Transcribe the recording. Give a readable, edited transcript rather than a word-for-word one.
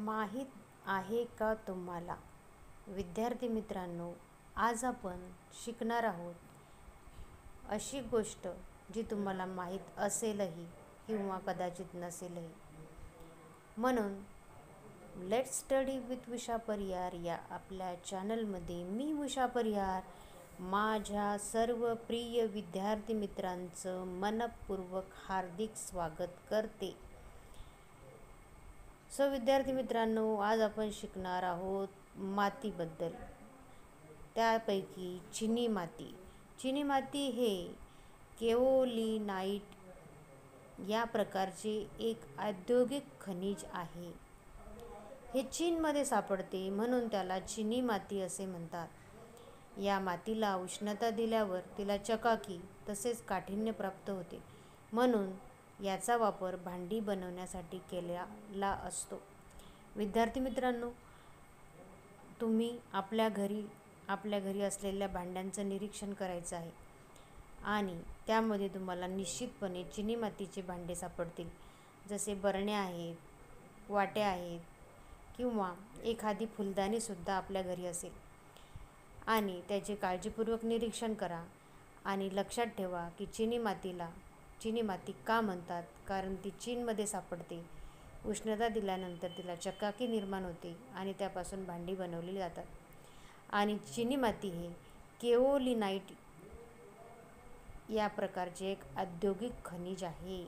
माहीत आहे का तुम्हाला? विद्यार्थी मित्रांनो, आज आपण शिकणार आहोत अशी गोष्ट जी तुम्हाला माहीत असेलही किंवा कदाचित नसेलही. म्हणून लेट्स स्टडी विथ उषा परिहार या आपल्या चॅनलमध्ये मी उषा परिहार माझ्या सर्व प्रिय विद्यार्थी मित्रांचं मनपूर्वक हार्दिक स्वागत करते. विद्यार्थी मित्रांनो, आज आपण शिकणार आहोत मातीबद्दल. त्यापैकी चिनी माती. चिनी माती हे केओलिनाइट या प्रकारचे एक औद्योगिक खनिज आहे. हे चीनमध्ये सापडते म्हणून त्याला चिनी माती असे म्हणतात. या मातीला उष्णता दिल्यावर तिला चकाकी तसेच काठिण्य प्राप्त होते, म्हणून याचा वापर भांडी बनवण्यासाठी केलेला असतो. विद्यार्थी मित्रांनो, तुम्ही आपल्या घरी असलेल्या भांड्यांचं निरीक्षण करायचं आहे आणि त्यामध्ये तुम्हाला निश्चितपणे चिनी मातीचे भांडे सापडतील. जसे बरण्या आहेत, वाट्या आहेत किंवा एखादी फुलदाणीसुद्धा आपल्या घरी असेल. आणि त्याचे काळजीपूर्वक निरीक्षण करा आणि लक्षात ठेवा की चिनी माती का म्हणतात, कारण ती चीनमध्ये सापडते. उष्णता दिल्यानंतर तिला चकाकी निर्माण होते आणि त्यापासून भांडी बनवली जातात. आणि चिनी माती हे केओलिनाइट या प्रकारचे एक औद्योगिक खनिज आहे.